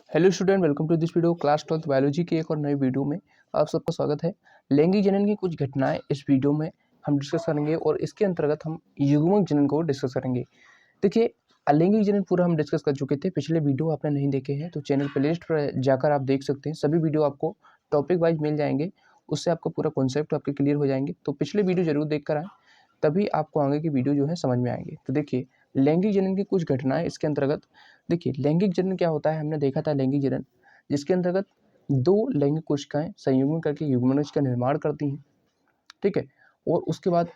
Hello student, welcome to this video class 12 biology की एक और नई वीडियो में आप सबका स्वागत है। लैंगिक जनन की कुछ घटनाएं इस वीडियो में हम डिस्कस करेंगे और इसके अंतर्गत हम युग्मक जनन को डिस्कस करेंगे। देखिए, अलैंगिक जनन पूरा हम डिस्कस कर चुके थे। पिछले वीडियो आपने नहीं देखे हैं तो चैनल प्लेलिस्ट पर जाकर आप देख सकते हैं। सभी वीडियो आपको टॉपिक वाइज मिल जाएंगे, उससे आपका पूरा कॉन्सेप्ट आपके क्लियर हो जाएंगे। तो पिछले वीडियो जरूर देख कर आए, तभी आपको आगे की वीडियो जो है समझ में आएंगे। तो देखिए, लैंगिक जनन की कुछ घटनाएं इसके अंतर्गत। देखिए, लैंगिक जनन क्या होता है, हमने देखा था लैंगिक जनन जिसके अंतर्गत दो लैंगिक कोशिकाएं संयुग्मन करके युग्मनज का निर्माण करती हैं, ठीक है। और उसके बाद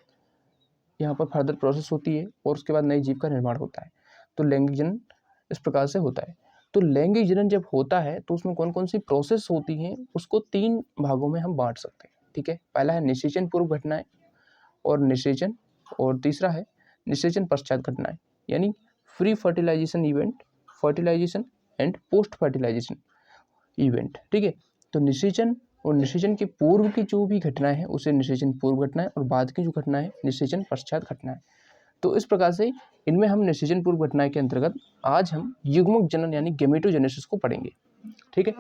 यहाँ पर फर्दर प्रोसेस होती है और उसके बाद नए जीव का निर्माण होता है। तो लैंगिक जनन इस प्रकार से होता है। तो लैंगिक जनन जब होता है तो उसमें कौन कौन सी प्रोसेस होती हैं, उसको तीन भागों में हम बांट सकते हैं, ठीक है। पहला है निषेचन पूर्व घटनाएं और निषेचन, और तीसरा है निषेचन पश्चात घटनाएं, यानी free fertilisation event, fertilisation and post fertilisation event, ठीक है। तो निषेचन और निषेचन के पूर्व की जो भी घटनाएं हैं उसे निषेचन पूर्व घटनाएं, और बाद की जो घटनाएं निषेचन पश्चात घटनाएं। तो इस प्रकार से इनमें हम निषेचन पूर्व घटनाएं के अंतर्गत आज हम युग्मक जनन यानी गेमेटोजेनेसिस को पढ़ेंगे, ठीक है।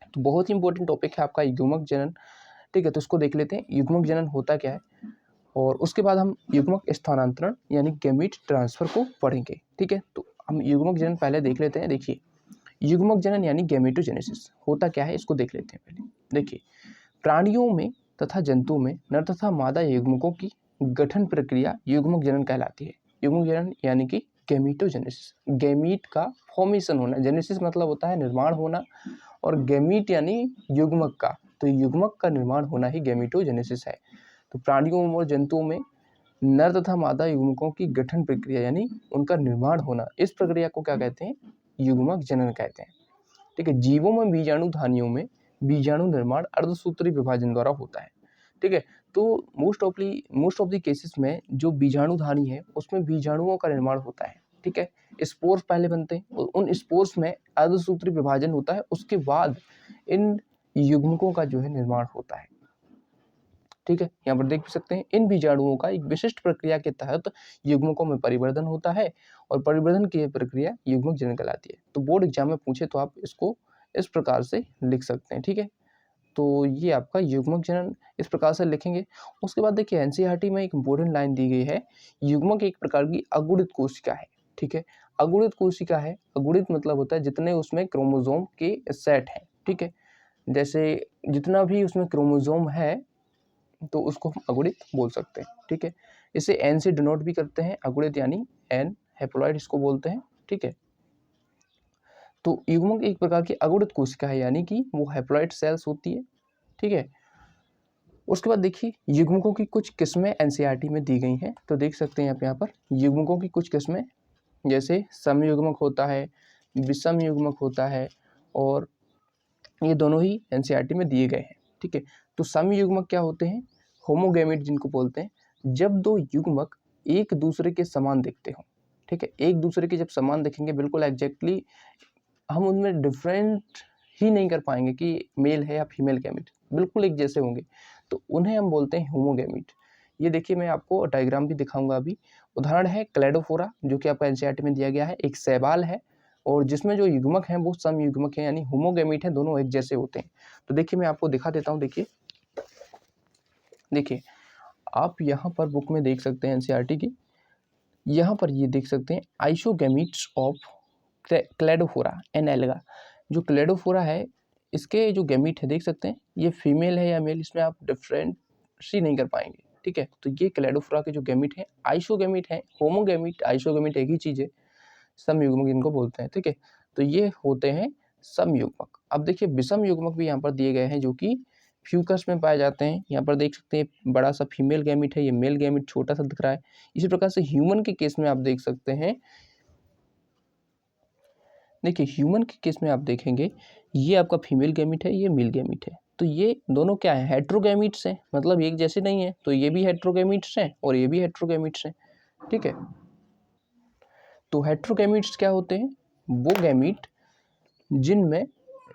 तो बहुत ही इंपॉर्टेंट टॉपिक है आपका युग्मक जनन, ठीक है। तो इसको देख लेते हैं, युग्मक जनन होता क्या है, और उसके बाद हम युग्मक स्थानांतरण यानी गैमीट ट्रांसफर को पढ़ेंगे, ठीक है। तो हम युग्मक जनन पहले देख लेते हैं। देखिए, युग्मक जनन यानी गैमेटोजेनेसिस होता क्या है, इसको देख लेते हैं पहले। देखिए, प्राणियों में तथा जंतुओं में नर तथा मादा युग्मकों की गठन प्रक्रिया युग्मक जनन कहलाती है। युग्मक जनन यानी कि गैमीटोजेनेसिस, गैमीट का फॉर्मेशन होना, जेनेसिस मतलब होता है निर्माण होना, और गैमीट यानी युग्मक का, तो युग्मक का निर्माण होना ही गैमीटोजेनेसिस है। तो प्राणियों और जंतुओं में नर तथा मादा युग्मकों की गठन प्रक्रिया यानी उनका निर्माण होना, इस प्रक्रिया को क्या कहते हैं, युग्मक जनन कहते हैं, ठीक है। जीवों में बीजाणु धानियों में बीजाणु निर्माण अर्धसूत्री विभाजन द्वारा होता है, ठीक है। तो मोस्ट ऑफ द केसेस में जो बीजाणु धानी है उसमें बीजाणुओं का निर्माण होता है, ठीक है। स्पोर्स पहले बनते हैं और उन स्पोर्स में अर्धसूत्री विभाजन होता है, उसके बाद इन युग्मकों का जो है निर्माण होता है, ठीक है। यहाँ पर देख भी सकते हैं, इन बीजाणुओं का एक विशिष्ट प्रक्रिया के तहत युग्मकों में परिवर्तन होता है और परिवर्तन की यह प्रक्रिया युग्मक जनन कहलाती है। तो बोर्ड एग्जाम में पूछे तो आप इसको इस प्रकार से लिख सकते हैं, ठीक है। तो ये आपका युग्मक जनन इस प्रकार से लिखेंगे। उसके बाद देखिए, एनसीईआरटी में एक इंपॉर्टेंट लाइन दी गई है, युग्मक एक प्रकार की अगुणित कोशिका है, ठीक है। अगुणित कोशिका है, अगुणित मतलब होता है जितने उसमें क्रोमोजोम के सेट हैं, ठीक है। जैसे जितना भी उसमें क्रोमोजोम है तो उसको हम अगुणित बोल सकते हैं, ठीक है। इसे एन से डिनोट भी करते हैं, अगुणित यानी एन, हैप्लॉइड इसको बोलते हैं, ठीक है। तो युग्मक एक प्रकार की अगुणित कोशिका है, यानी कि वो हैप्लॉइड सेल्स होती है, ठीक है। उसके बाद देखिए, युग्मकों की कुछ किस्में एनसीईआरटी में दी गई हैं, तो देख सकते हैं आप यहाँ पर युग्मकों की कुछ किस्में, जैसे समयुग्मक होता है, विषम युग्मक होता है, और ये दोनों ही एनसीईआरटी में दिए गए हैं, ठीक है। तो समयुग्मक क्या होते हैं, होमोगैमेट जिनको बोलते हैं, जब दो युग्मक एक दूसरे के समान दिखते हों, ठीक है। एक दूसरे के जब समान दिखेंगे, बिल्कुल एग्जैक्टली हम उनमें डिफरेंट ही नहीं कर पाएंगे कि मेल है या फीमेल गैमेट, बिल्कुल एक जैसे होंगे, तो उन्हें हम बोलते हैं होमोगैमेट। ये देखिए, मैं आपको डायग्राम भी दिखाऊंगा अभी। उदाहरण है क्लेडोफोरा, जो कि आपका एनसीईआरटी में दिया गया है, एक शैवाल है और जिसमें जो युग्मक हैं वो समयुग्मक हैं, यानी होमोगैमेट हैं, दोनों एक जैसे होते हैं। तो देखिए, मैं आपको दिखा देता हूँ। देखिए, आप यहाँ पर बुक में देख सकते हैं एनसीईआरटी की, यहाँ पर ये देख सकते हैं आइसोगैमीट्स ऑफ क्लेडोफोरा एन एल्गा। जो क्लेडोफोरा है, इसके जो गैमीट है देख सकते हैं, ये फीमेल है या मेल, इसमें आप डिफरेंट सी नहीं कर पाएंगे, ठीक है। तो ये क्लेडोफोरा के जो गैमीट है आइसोगैमीट है, होमोगैमीट आइसोगैमीट एक ही चीज़ है, समयुग्मक इनको बोलते हैं, ठीक है। तो ये होते हैं समयुग्मक। अब देखिए, विषम युग्मक भी यहाँ पर दिए गए हैं, जो कि फ्यूकस में पाए जाते हैं। यहाँ पर देख सकते हैं बड़ा सा फीमेल गैमीट है, ये मेल गैमीट छोटा सा दिख रहा है। इसी प्रकार से ह्यूमन के केस में आप देख सकते हैं, देखिए ह्यूमन के केस में आप देखेंगे, ये आपका फीमेल गैमीट है, ये मेल गैमीट है। तो ये दोनों क्या है, हेट्रोगैमीट्स हैं, मतलब एक जैसे नहीं है। तो ये भी हेट्रोगैमीट्स हैं और ये भी हेट्रोगैमीट्स हैं, ठीक है। तो हेट्रोगैमीट्स क्या होते हैं, वो गैमीट जिनमें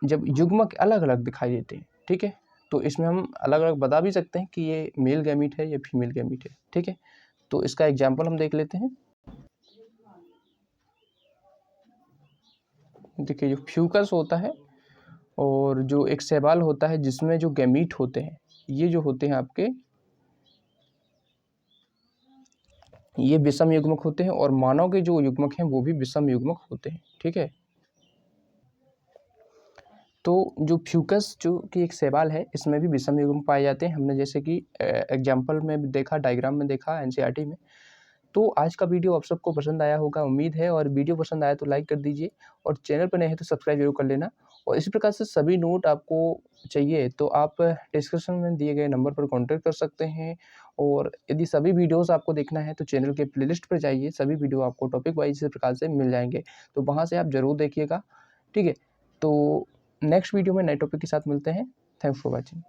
जब युग्मक अलग अलग दिखाई देते हैं, ठीक है। तो इसमें हम अलग अलग बता भी सकते हैं कि ये मेल गैमीट है या फीमेल गैमीट है, ठीक है। तो इसका एग्जाम्पल हम देख लेते हैं। देखिए जो फ्यूकस होता है और जो एक शैवाल होता है जिसमें जो गैमीट होते हैं, ये जो होते हैं आपके, ये विषम युग्मक होते हैं और मानव के जो युग्मक हैं वो भी विषम युग्मक होते हैं। ठीक है, तो जो फ्यूकस जो कि एक शैवाल है, इसमें भी विषम युग्मक पाए जाते हैं। हमने जैसे कि एग्जाम्पल में देखा, डायग्राम में देखा एनसीईआरटी में। तो आज का वीडियो आप सबको पसंद आया होगा, उम्मीद है। और वीडियो पसंद आया तो लाइक कर दीजिए और चैनल पर नए हैं तो सब्सक्राइब जरूर कर लेना। और इसी प्रकार से सभी नोट आपको चाहिए तो आप डिस्क्रिप्शन में दिए गए नंबर पर कॉन्टैक्ट कर सकते हैं। और यदि सभी वीडियोस आपको देखना है तो चैनल के प्लेलिस्ट पर जाइए, सभी वीडियो आपको टॉपिक वाइज इसी प्रकार से मिल जाएंगे, तो वहाँ से आप ज़रूर देखिएगा। ठीक है, तो नेक्स्ट वीडियो में नए टॉपिक के साथ मिलते हैं। Thanks for watching.